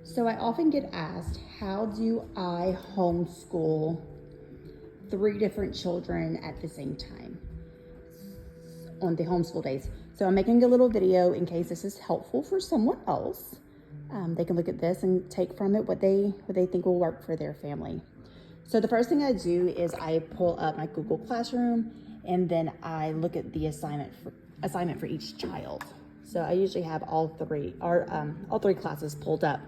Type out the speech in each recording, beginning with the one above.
So I often get asked, how do I homeschool 3 different children at the same time on the homeschool days? So I'm making a little video in case this is helpful for someone else. They can look at this and take from it what they think will work for their family. So the first thing I do is I pull up my Google Classroom, and then I look at the assignment for each child. So I usually have all three classes pulled up.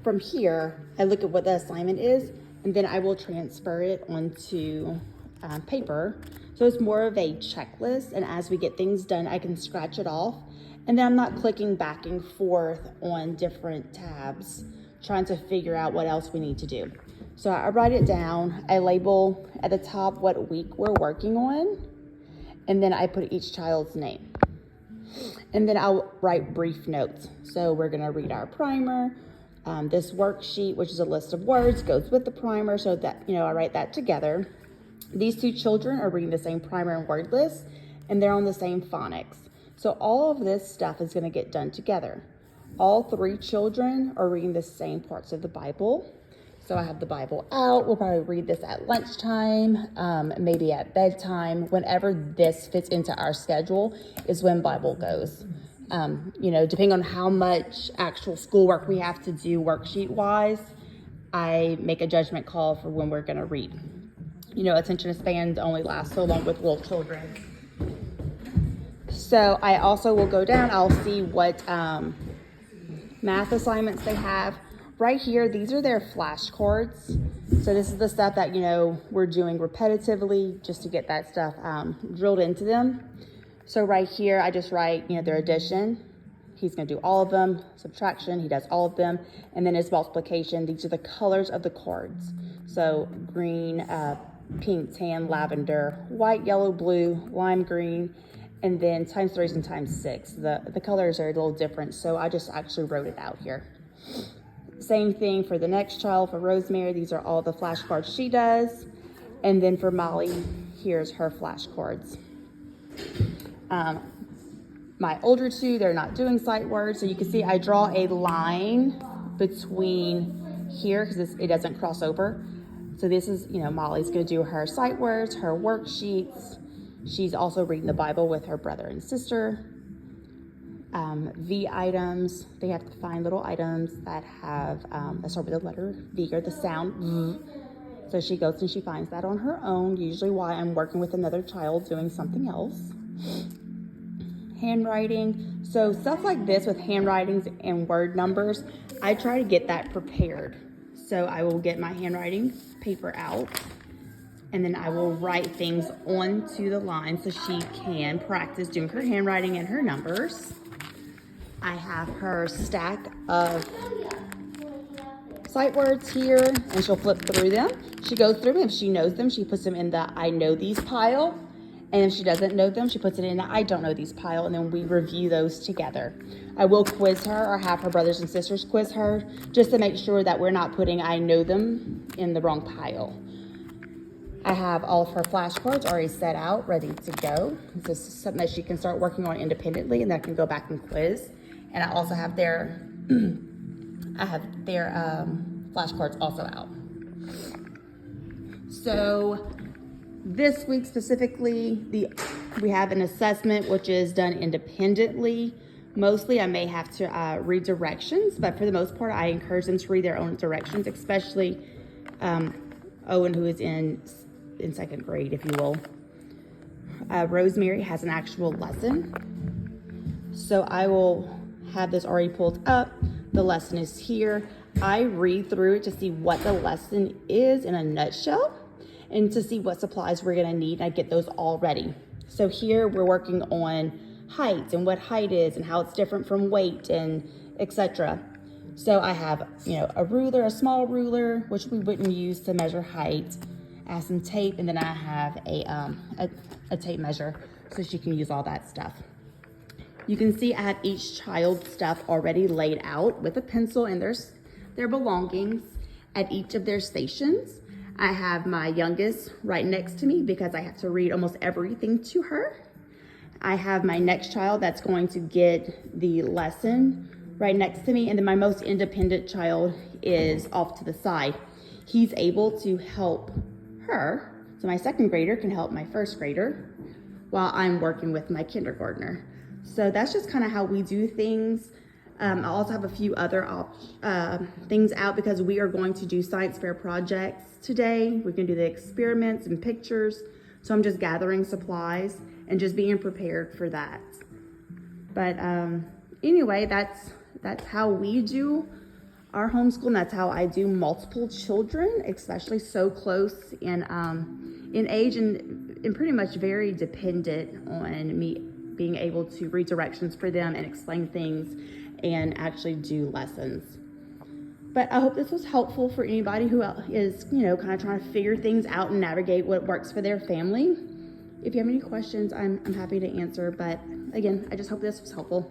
From here, I look at what the assignment is, and then I will transfer it onto paper. So it's more of a checklist, and as we get things done, I can scratch it off, and then I'm not clicking back and forth on different tabs, trying to figure out what else we need to do. So I write it down, I label at the top what week we're working on, and then I put each child's name. And then I'll write brief notes. So we're gonna read our primer. This worksheet, which is a list of words, goes with the primer, so that, I write that together. These 2 children are reading the same primer and word list, and they're on the same phonics. So all of this stuff is gonna get done together. All 3 children are reading the same parts of the Bible. So I have the Bible out. We'll probably read this at lunchtime, maybe at bedtime. Whenever this fits into our schedule is when Bible goes. Depending on how much actual schoolwork we have to do worksheet-wise, I make a judgment call for when we're gonna read. Attention spans only last so long with little children. So I also will go down, I'll see what math assignments they have. Right here, these are their flashcards. So this is the stuff that, we're doing repetitively just to get that stuff drilled into them. So right here, I just write, their addition. He's gonna do all of them. Subtraction, he does all of them. And then his multiplication, these are the colors of the cards. So green, pink, tan, lavender, white, yellow, blue, lime green, and then times 3s and times 6. The colors are a little different, so I just actually wrote it out here. Same thing for the next child, for Rosemary. These are all the flashcards she does. And then for Molly, here's her flashcards. My older 2, they're not doing sight words. So you can see I draw a line between here because it doesn't cross over. So this is, Molly's gonna do her sight words, her worksheets. She's also reading the Bible with her brother and sister. V items, they have to find little items that have, that start with the letter V or the sound. So she goes and she finds that on her own, usually while I'm working with another child doing something else. Handwriting, so stuff like this with handwritings and word numbers, I try to get that prepared. So I will get my handwriting paper out, and then I will write things onto the line so she can practice doing her handwriting and her numbers. I have her stack of sight words here, and she'll flip through them. She goes through them. If she knows them, she puts them in the I know these pile. And if she doesn't know them, she puts it in the I don't know these pile, and then we review those together. I will quiz her or have her brothers and sisters quiz her just to make sure that we're not putting I know them in the wrong pile. I have all of her flashcards already set out, ready to go. This is something that she can start working on independently, and then I can go back and quiz. And I also have their flashcards also out. So this week specifically, we have an assessment which is done independently. Mostly I may have to read directions, but for the most part, I encourage them to read their own directions, especially Owen, who is in 2nd grade, if you will. Rosemary has an actual lesson. So I will have this already pulled up. The lesson is here. I read through it to see what the lesson is in a nutshell and to see what supplies we're gonna need. I get those all ready. So here we're working on height and what height is and how it's different from weight and etc. So I have, a ruler, a small ruler, which we wouldn't use to measure height. I have some tape, and then I have a tape measure so she can use all that stuff. You can see I have each child's stuff already laid out with a pencil and their belongings at each of their stations. I have my youngest right next to me because I have to read almost everything to her. I have my next child that's going to get the lesson right next to me, and then my most independent child is off to the side. He's able to help her, so my second grader can help my first grader while I'm working with my kindergartner. So that's just kind of how we do things. I also have a few other things out because we are going to do science fair projects today. We're going to do the experiments and pictures. So I'm just gathering supplies and just being prepared for that. But anyway, that's how we do our homeschool, and that's how I do multiple children, especially so close in age and pretty much very dependent on me being able to read directions for them and explain things and actually do lessons. But I hope this was helpful for anybody who is, kind of trying to figure things out and navigate what works for their family. If you have any questions, I'm happy to answer. But again, I just hope this was helpful.